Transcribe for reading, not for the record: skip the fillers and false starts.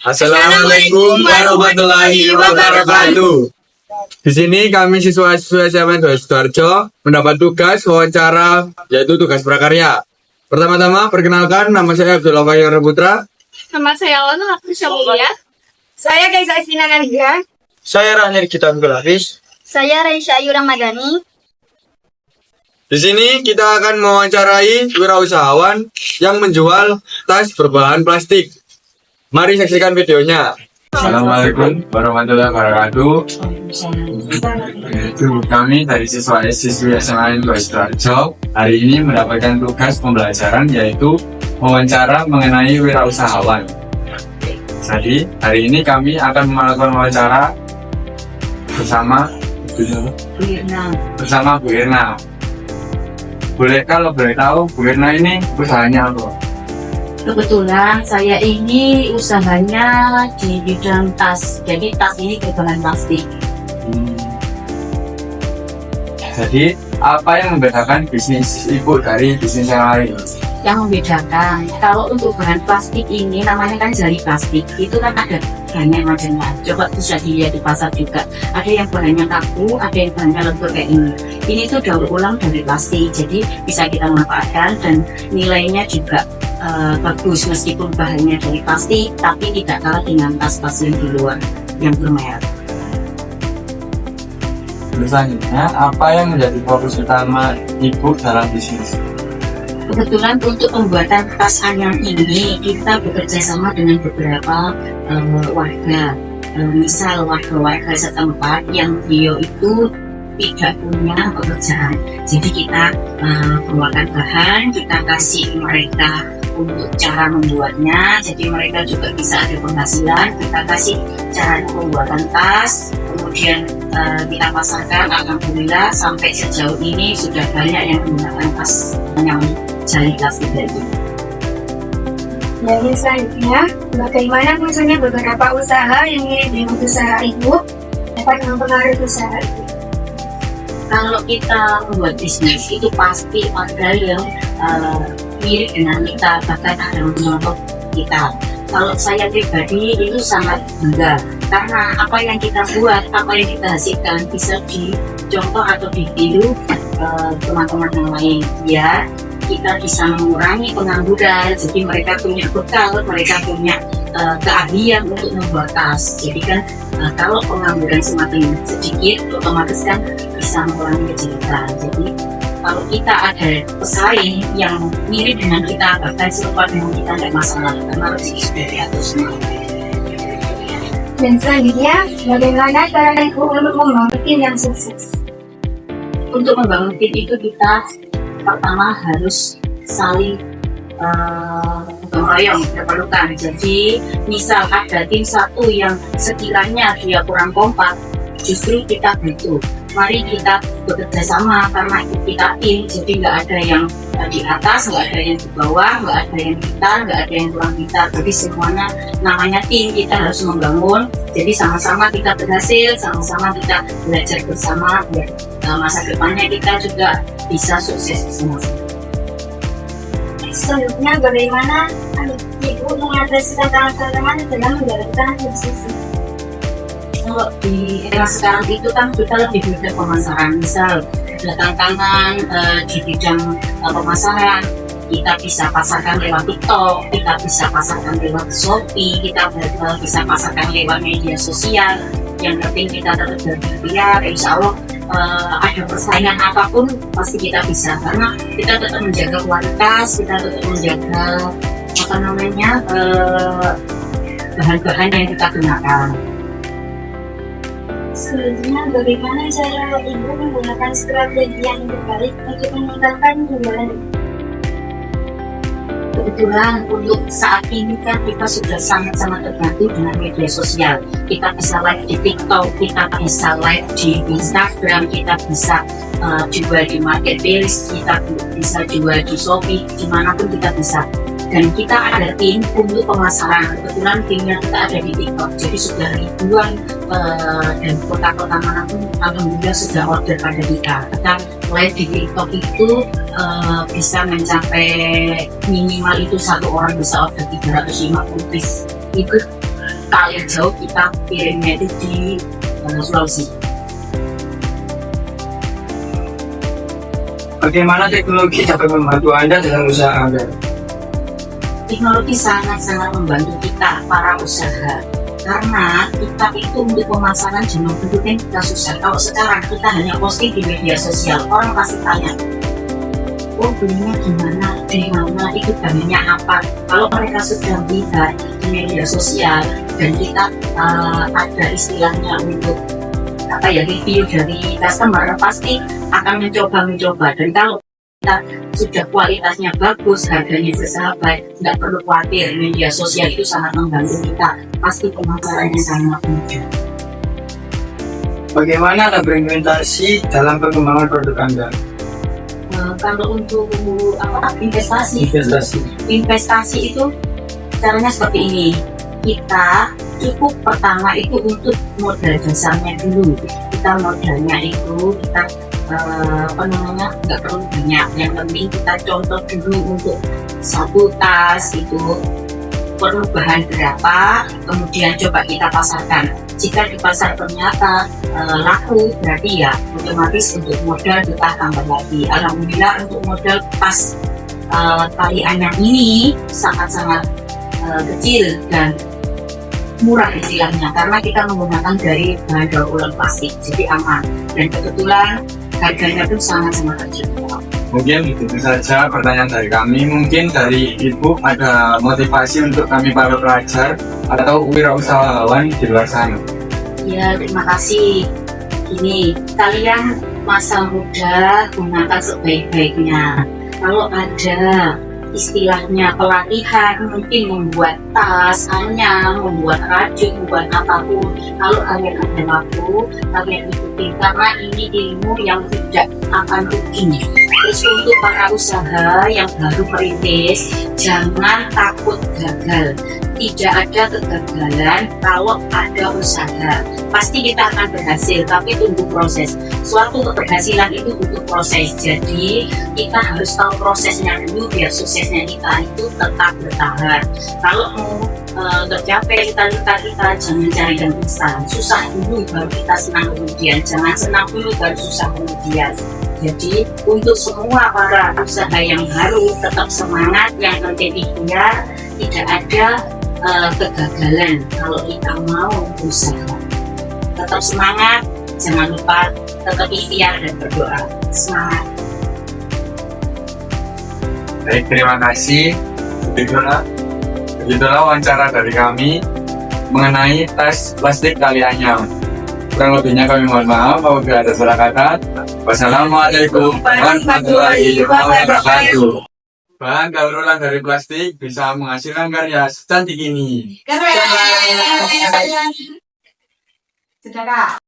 Assalamualaikum warahmatullahi wabarakatuh. Di sini kami siswa-siswa SMA 2 Sidoarjo mendapat tugas wawancara, yaitu tugas prakarya. Pertama-tama, perkenalkan, nama saya Abdullah Fayyar Putra. Nama saya Lana Afrisha Mulia. Saya Kaisa Istina Naliga. Saya Ranir Gita Hafiz. Saya Raisya Ayu Ramadhani. Di sini kita akan mewawancarai wirausahawan yang menjual tas berbahan plastik. Mari saksikan videonya. Assalamualaikum warahmatullahi wabarakatuh. Kami dari siswa-siswi SMA 2 Sidoarjo hari ini mendapatkan tugas pembelajaran, yaitu wawancara mengenai wirausahawan. Jadi hari ini kami akan melakukan wawancara bersama Bu Irna. Boleh kalau boleh tahu Bu Irna ini usahanya apa? Kebetulan saya ini usahanya di bidang tas. Jadi tas ini berbahan plastik. Jadi apa yang membedakan bisnis ibu dari bisnis yang lain? Yang membedakan, kalau untuk bahan plastik ini namanya kan jari plastik, itu kan ada banyak macamnya. Coba bisa dilihat di pasar juga. Ada yang bahannya kaku, ada yang bahannya lentur kayak ini. Ini tuh daur ulang dari plastik, jadi bisa kita manfaatkan dan nilainya juga bagus meskipun bahannya dari plastik, tapi tidak kalah dengan tas-tas yang di luar yang bermerek. Selanjutnya, apa yang menjadi fokus utama ibu dalam bisnis? Kebetulan untuk pembuatan tas anyam ini kita bekerja sama dengan beberapa warga. Misal warga-warga setempat yang beliau itu tidak punya pekerjaan, jadi kita keluarkan bahan, kita kasih mereka untuk cara membuatnya, jadi mereka juga bisa ada penghasilan. Kita kasih cara pembuatan tas, kemudian kita pasarkan. Alhamdulillah sampai sejauh ini sudah banyak yang menggunakan tas yang jari plastik tadi. Dan selanjutnya, bagaimana misalnya beberapa usaha yang mirip dengan usaha ibu dapat mempengaruhi usaha ibu? Kalau kita membuat bisnis itu pasti ada yang mirip dengan kita, bahkan ada yang mencontoh kita. Kalau saya pribadi itu sangat bangga karena apa yang kita buat, apa yang kita hasilkan bisa dicontoh atau ditiru teman-teman yang lain, ya kita bisa mengurangi pengangguran. Jadi mereka punya bekal, mereka punya keahlian untuk membuat tas. Jadi kan kalau pengangguran semakin sedikit, otomatis kan bisa mengurangi kejahatan. Jadi kalau kita ada pesaing yang mirip dengan kita, bahkan serupa dengan kita, tidak masalah karena rezeki sudah diatur semua. Dan selanjutnya, bagaimana cara ibu untuk membangun tim yang sukses? Untuk membangun tim itu kita pertama harus saling gotong royong, diperlukan. Jadi misal ada tim satu yang sekiranya dia kurang kompak, justru kita butuh. Mari kita bekerja sama karena kita tim, jadi nggak ada yang di atas, nggak ada yang di bawah, nggak ada yang pintar, nggak ada yang kurang pintar. Jadi semuanya namanya tim, kita harus membangun. Jadi sama-sama kita berhasil, sama-sama kita belajar bersama biar masa depannya kita juga bisa sukses bersama. Selanjutnya, bagaimana ibu mengatasi tantangan dalam menjalankan bisnis? Kalau di era sekarang itu kan kita lebih mudah pemasaran. Misal ada tantangan di bidang pemasaran, kita bisa pasarkan lewat TikTok, kita bisa pasarkan lewat Shopee, kita bisa pasarkan lewat media sosial. Yang penting kita tetap berikhtiar, insya Allah ada persaingan apapun pasti kita bisa, karena kita tetap menjaga kualitas, kita tetap menjaga bahan-bahan yang kita gunakan. Selanjutnya, bagaimana cara ibu menggunakan strategi yang terbaik untuk meningkatkan penjualan? Kebetulan untuk saat ini kan kita sudah sangat-sangat terbantu dengan media sosial. Kita bisa live di TikTok, kita bisa live di Instagram, kita bisa jual di marketplace, kita bisa jual di Shopee, dimanapun kita bisa. Dan kita ada tim untuk pemasaran. Kebetulan timnya kita ada di TikTok, jadi sudah ribuan dan kota-kota manapun alhamdulillah sudah order pada kita. Kita live di TikTok itu bisa mencapai minimal itu satu orang bisa order 350 piece. Itu paling jauh kita kirimnya itu di Sulawesi. Bagaimana teknologi dapat membantu Anda dalam usaha Anda? Teknologi sangat-sangat membantu kita para usaha, karena kita itu untuk pemasaran jumlah penduduknya kita susah. Kalau sekarang kita hanya posting di media sosial, orang pasti tanya, oh belinya gimana, dari mana, itu bahannya apa. Kalau mereka sudah lihat di media sosial dan kita ada istilahnya untuk review dari customer, pasti akan mencoba. Dan kalau kita sudah kualitasnya bagus, harganya bersahabat, tidak perlu khawatir. Media sosial itu sangat membantu kita, pasti pemasarannya sangat mudah. Bagaimana Anda berinvestasi dalam pengembangan produk Anda? Kalau untuk investasi itu caranya seperti ini. Kita cukup pertama itu untuk modal dasarnya dulu. Kita modalnya itu kita nggak perlu banyak. Yang penting kita contoh dulu untuk satu tas itu perlu bahan berapa, kemudian coba kita pasarkan. Jika di pasar ternyata laku, berarti ya otomatis untuk modal kita tambah lagi. Alhamdulillah untuk modal pas tali anyam ini sangat-sangat kecil dan murah istilahnya, karena kita menggunakan dari bahan daur ulang plastik, jadi aman. Dan kebetulan harganya pun sangat-sangat terjangkau. Mungkin itu saja pertanyaan dari kami. Mungkin dari Ibu ada motivasi untuk kami para pelajar atau wirausahawan di luar sana. Ya, terima kasih. Ini kalian masa muda gunakan sebaik-baiknya. Kalau ada istilahnya pelatihan, mungkin membuat tas, anyam, membuat rajut, membuat apapun, kalau kalian ada waktu, kalian ikuti, karena ini ilmu yang tidak akan rugi. Terus untuk para usaha yang baru merintis, jangan takut gagal. Tidak ada kegagalan kalau ada usaha. Pasti kita akan berhasil, tapi tunggu proses. Suatu keberhasilan itu butuh proses. Jadi kita harus tahu prosesnya dulu biar suksesnya kita itu tetap bertahan. Kalau mau tercapai cita-cita kita, jangan cari yang instan. Susah dulu baru kita senang kemudian. Jangan senang dulu baru susah kemudian. Jadi untuk semua para usaha yang baru, tetap semangat. Yang penting ikhtiar, tidak ada kegagalan kalau kita mau usaha. Tetap semangat, jangan lupa tetap ikhtiar dan berdoa. Semangat. Baik, terima kasih. Begitulah wawancara dari kami mengenai tas plastik tali anyam. Kurang lebihnya kami mohon maaf apabila ada salah kata. Wassalamualaikum warahmatullahi wabarakatuh. Bahan daur ulang dari plastik bisa menghasilkan karya secantik ini. Keren. Sudah Kak.